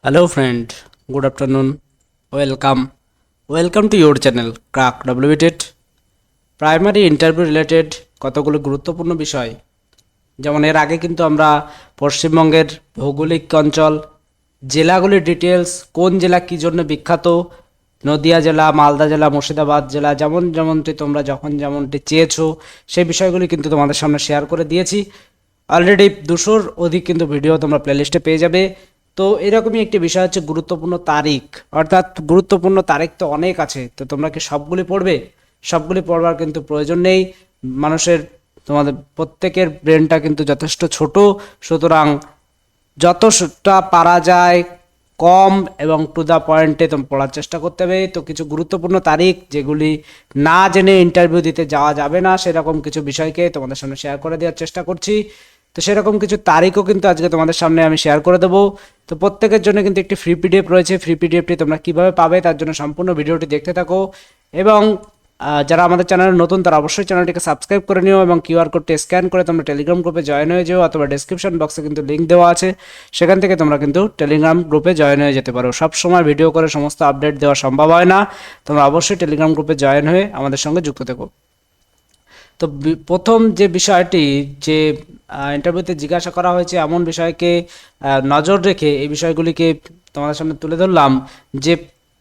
Hello friend, good afternoon. Welcome to your channel Crack WTET. Primary interview related কতগুলো গুরুত্বপূর্ণ বিষয়, যেমন এর আগে কিন্তু আমরা পশ্চিমবঙ্গের ভৌগোলিক অঞ্চল, জেলাগুলির ডিটেলস, কোন জেলা কী জন্য বিখ্যাত, নদিয়া জেলা, মালদা জেলা, মুর্শিদাবাদ জেলা, যেমনটি তোমরা যেমনটি চেয়েছো সেই বিষয়গুলি কিন্তু তোমাদের সামনে শেয়ার করে দিয়েছি। অলরেডি 200-র অধিক কিন্তু ভিডিও তোমরা প্লেলিস্টে পেয়ে যাবে। তো এরকমই একটি বিষয় হচ্ছে গুরুত্বপূর্ণ তারিখ, অর্থাৎ গুরুত্বপূর্ণ তারিখ তো অনেক আছে, তো তোমরা কি সবগুলি পড়বে? সবগুলি পড়বার কিন্তু প্রয়োজন নেই। তোমাদের প্রত্যেকের ব্রেনটা কিন্তু যথেষ্ট ছোট, সুতরাং যতটা পারা যায় কম এবং টু দ্য পয়েন্টে তোমরা পড়ার চেষ্টা করতে হবে। তো কিছু গুরুত্বপূর্ণ তারিখ যেগুলি না জেনে ইন্টারভিউ দিতে যাওয়া যাবে না, সেরকম কিছু বিষয়কে তোমাদের সামনে শেয়ার করে দেওয়ার চেষ্টা করছি। তো সেরকম কিছু তারিখও কিন্তু আজকে তোমাদের সামনে আমি শেয়ার করে দেবো। তো প্রত্যেকের জন্য কিন্তু একটি ফ্রি পিডিএফ রয়েছে। ফ্রি পিডিএফটি তোমরা কীভাবে পাবে তার জন্য সম্পূর্ণ ভিডিওটি দেখতে থাকো, এবং যারা আমাদের চ্যানেলে নতুন তারা অবশ্যই চ্যানেলটিকে সাবস্ক্রাইব করে নিও, এবং কিউআর কোডটি স্ক্যান করে তোমরা টেলিগ্রাম গ্রুপে জয়েন হয়ে যাও, অথবা ডেসক্রিপশন বক্সে কিন্তু লিঙ্ক দেওয়া আছে, সেখান থেকে তোমরা কিন্তু টেলিগ্রাম গ্রুপে জয়েন হয়ে যেতে পারো। সব সময় ভিডিও করে সমস্ত আপডেট দেওয়া সম্ভব হয় না, তোমরা অবশ্যই টেলিগ্রাম গ্রুপে জয়েন হয়ে আমাদের সঙ্গে যুক্ত থেকো। তো প্রথম যে বিষয়টি, যে ইন্টারভিউতে জিজ্ঞাসা করা হয়েছে এমন বিষয়কে নজর রেখে এই বিষয়গুলিকে তোমাদের সামনে তুলে ধরলাম, যে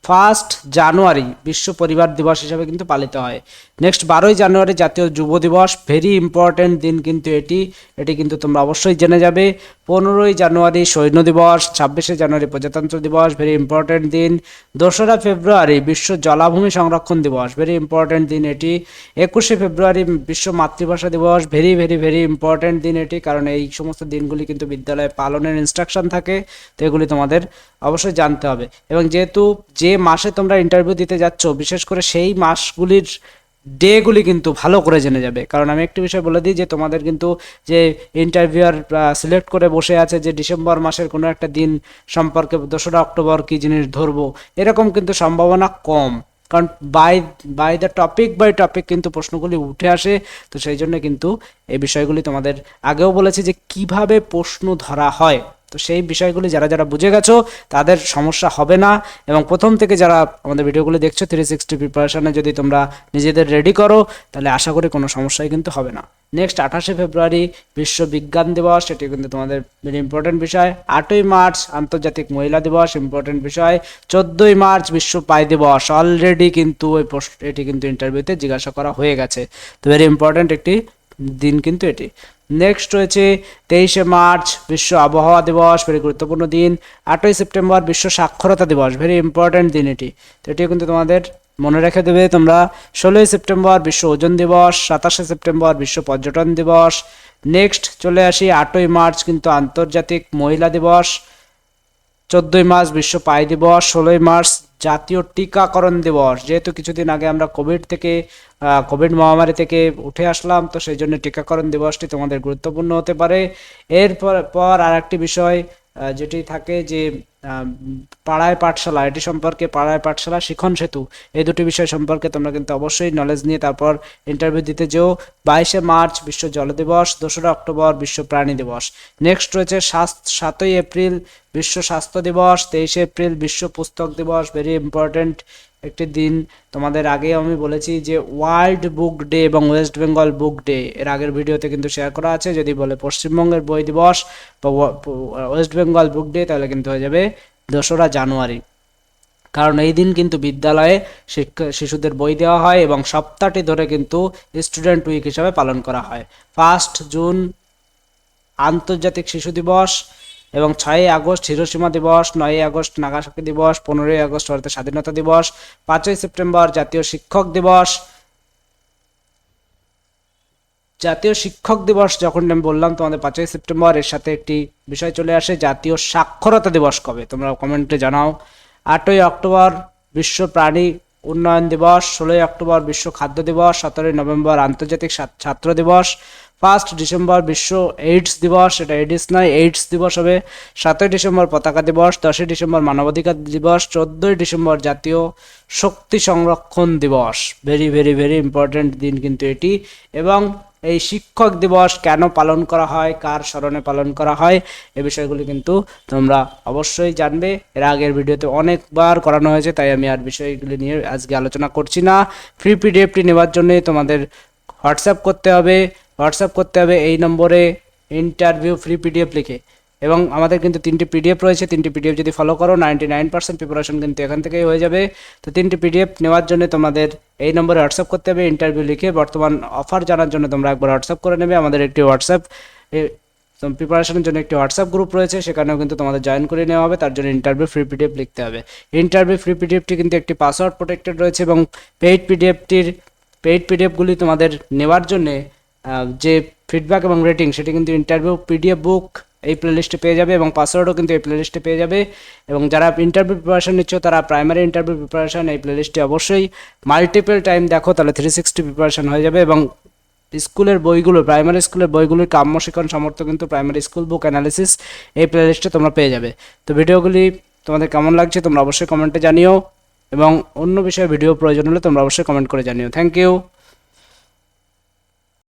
1 জানুয়ারি বিশ্ব পরিবার দিবস হিসেবে কিন্তু পালিত হয়। নেক্সট 12ই জানুয়ারি জাতীয় যুব দিবস, ভেরি ইম্পর্টেন্ট দিন কিন্তু এটি কিন্তু তোমরা অবশ্যই জেনে যাবে। 15ই জানুয়ারি সৈন্য দিবস, 26শে জানুয়ারি প্রজাতন্ত্র দিবস, ভেরি ইম্পর্টেন্ট দিন। 2রা ফেব্রুয়ারি বিশ্ব জলাভূমি সংরক্ষণ দিবস, ভেরি ইম্পর্টেন্ট দিন এটি। 21শে ফেব্রুয়ারি বিশ্ব মাতৃভাষা দিবস, ভেরি ভেরি ভেরি ইম্পর্টেন্ট দিন এটি, কারণ এই সমস্ত দিনগুলি কিন্তু বিদ্যালয়ে পালনের ইনস্ট্রাকশন থাকে, তো এগুলি তোমাদের অবশ্যই জানতে হবে। এবং যেহেতু যে মাসে তোমরা ইন্টারভিউ দিতে যাচ্ছ, বিশেষ করে সেই মাসগুলির ডেগুলি কিন্তু ভালো করে জেনে যাবে, কারণ আমি একটি বিষয় বলে দিই যে তোমাদের কিন্তু যে ইন্টারভিউয়ার সিলেক্ট করে বসে আছে যে ডিসেম্বর মাসের কোনো একটা দিন সম্পর্কে 2রা অক্টোবর কী জিনিস ধরবো, এরকম কিন্তু সম্ভাবনা কম, কারণ বাই দ্য টপিক কিন্তু প্রশ্নগুলি উঠে আসে। তো সেই জন্য কিন্তু এই বিষয়গুলি তোমাদের আগেও বলেছি যে কিভাবে প্রশ্ন ধরা হয়, তো সেই বিষয়গুলি যারা যারা বুঝে গেছো তাদের সমস্যা হবে না। এবং প্রথম থেকে যারা আমাদের ভিডিওগুলি দেখছো 360 প্রিপারেশনে যদি তোমরা নিজেদের রেডি করো, তাহলে আশা করি কোনো সমস্যাই কিন্তু হবে না। নেক্সট 28শে ফেব্রুয়ারি বিশ্ব বিজ্ঞান দিবস, এটি কিন্তু তোমাদের ভেরি ইম্পর্টেন্ট বিষয়। 8ই মার্চ আন্তর্জাতিক মহিলা দিবস, ইম্পর্টেন্ট বিষয়। 14ই মার্চ বিশ্ব পাই দিবস, অলরেডি কিন্তু এটি কিন্তু ইন্টারভিউতে জিজ্ঞাসা করা হয়ে গেছে, তো ভেরি ইম্পর্টেন্ট একটি দিন কিন্তু এটি। নেক্সট রয়েছে 23শে মার্চ বিশ্ব আবহাওয়া দিবস, ভেরি গুরুত্বপূর্ণ দিন। 8ই সেপ্টেম্বর বিশ্ব সাক্ষরতা দিবস, ভেরি ইম্পর্টেন্ট দিন এটি, তো এটিও কিন্তু তোমাদের মনে রেখে দেবে তোমরা। 16ই সেপ্টেম্বর বিশ্ব ওজন দিবস, 27শে সেপ্টেম্বর বিশ্ব পর্যটন দিবস। নেক্সট চলে আসি 8ই মার্চ কিন্তু আন্তর্জাতিক মহিলা দিবস, 14ই মার্চ বিশ্ব পাই দিবস, 16ই মার্চ জাতীয় টিকাকরণ দিবস। যেহেতু কিছুদিন আগে আমরা কোভিড মহামারী থেকে উঠে আসলাম, তো সেই জন্য টিকাকরণ দিবসটি তোমাদের গুরুত্বপূর্ণ হতে পারে। এরপর আর একটি বিষয় যেটি থাকে যে পাড়ায় পাঠশালা, এটি সম্পর্কে পাড়ায় পাঠশালা, শিখন সেতু, এই দুটি বিষয় সম্পর্কে তোমরা কিন্তু অবশ্যই নলেজ নিয়ে তারপর ইন্টারভিউ দিতে যেও। 22শে মার্চ বিশ্ব জল দিবস, 2রা অক্টোবর বিশ্ব প্রাণী দিবস। নেক্সট রয়েছে 7ই এপ্রিল বিশ্ব স্বাস্থ্য দিবস, 23শে এপ্রিল বিশ্ব পুস্তক দিবস, ভেরি ইম্পর্টেন্ট একটি দিন। তোমাদের আগে আমি বলেছি যে ওয়ার্ল্ড বুক ডে এবং ওয়েস্ট বেঙ্গল বুক ডে এর আগের ভিডিওতে কিন্তু শেয়ার করা আছে। যদি বলে পশ্চিমবঙ্গের বই দিবস বা ওয়েস্ট বেঙ্গল বুক ডে, তাহলে কিন্তু হয়ে যাবে 2রা জানুয়ারি, কারণ এই দিন কিন্তু বিদ্যালয়ে শিশুদের বই দেওয়া হয় এবং সপ্তাহটি ধরে কিন্তু স্টুডেন্ট উইক হিসাবে পালন করা হয়। 1 জুন আন্তর্জাতিক শিশু দিবস, এবং 6ই আগস্ট হিরোশিমা দিবস, 9ই আগস্ট নাগাসাকি দিবস, 15ই আগস্ট ভারতের স্বাধীনতা দিবস, 5ই সেপ্টেম্বর জাতীয় শিক্ষক দিবস। জাতীয় শিক্ষক দিবস যখন আমি বললাম তোমাদের 5ই সেপ্টেম্বর, এর সাথে একটি বিষয় চলে আসে, জাতীয় সাক্ষরতা দিবস কবে, তোমরা কমেন্টে জানাও। 8ই অক্টোবর বিশ্ব প্রাণী উন্নয়ন দিবস, 16ই অক্টোবর বিশ্ব খাদ্য দিবস, 17ই নভেম্বর আন্তর্জাতিক ছাত্র দিবস, 1 ডিসেম্বর বিশ্ব এইডস দিবস, এটা এডিস নয় এইডস দিবস হবে, 7ই ডিসেম্বর পতাকা দিবস, 10ই ডিসেম্বর মানবাধিকার দিবস, 14ই ডিসেম্বর জাতীয় শক্তি সংরক্ষণ দিবস, ভেরি ভেরি ভেরি ইম্পর্টেন্ট দিন কিন্তু এটি। এবং এই শিক্ষক দিবস কেন পালন করা হয়, কার স্মরণে পালন করা হয়, এই বিষয়গুলি কিন্তু তোমরা অবশ্যই জানবে। এর আগের ভিডিওতে অনেকবার করানো হয়েছে, তাই আমি আর বিষয়গুলি নিয়ে আজকে আলোচনা করছি না। ফ্রি পিডিএফটি নেওয়ার জন্য তোমাদের হোয়াটসঅ্যাপ করতে হবে এই নম্বরে ইন্টারভিউ ফ্রি পিডিএফ লিখে। এবং আমাদের কিন্তু 3টি পিডিএফ রয়েছে, 3টি পিডিএফ যদি ফলো করো 99% প্রিপারেশন কিন্তু এখান থেকেই হয়ে যাবে। তো 3টি পিডিএফ নেওয়ার জন্য তোমাদের এই নম্বরে হোয়াটসঅ্যাপ করতে হবে ইন্টারভিউ লিখে। বর্তমান অফার জানার জন্য তোমরা একবার হোয়াটসঅ্যাপ করে নেবে। আমাদের একটি হোয়াটসঅ্যাপ প্রিপারেশনের জন্য একটি হোয়াটসঅ্যাপ গ্রুপ রয়েছে, সেখানেও কিন্তু তোমাদের জয়েন করে নেওয়া হবে। তার জন্য ইন্টারভিউ ফ্রি পিডিএফ লিখতে হবে। ইন্টারভিউ ফ্রি পিডিএফটি কিন্তু একটি পাসওয়ার্ড প্রোটেক্টেড রয়েছে এবং পেইড পিডিএফগুলি তোমাদের নেওয়ার জন্যে যে ফিডব্যাক এবং রেটিং সেটি কিন্তু ইন্টারভিউ পিডিএফ বুক এই প্লেলিস্টে পেয়ে যাবে এবং পাসওয়ার্ডও কিন্তু এই প্লেলিস্টে পেয়ে যাবে। এবং যারা ইন্টারভিউ প্রিপারেশন নিচ্ছ তারা প্রাইমারি ইন্টারভিউ প্রিপারেশন এই প্লেলিস্টে অবশ্যই মাল্টিপল টাইম দেখো, তাহলে 360 প্রিপারেশন হয়ে যাবে। এবং স্কুলের বইগুলো, প্রাইমারি স্কুলের বইগুলির কাম্য শিক্ষণ সমর্থ কিন্তু প্রাইমারি স্কুল বুক অ্যানালিসিস এই প্লেলিস্টে তোমরা পেয়ে যাবে। তো ভিডিওগুলি তোমাদের কেমন লাগছে তোমরা অবশ্যই কমেন্টে জানিও, এবং অন্য বিষয়ে ভিডিও প্রয়োজন হলে তোমরা অবশ্যই কমেন্ট করে জানিও। Thank you.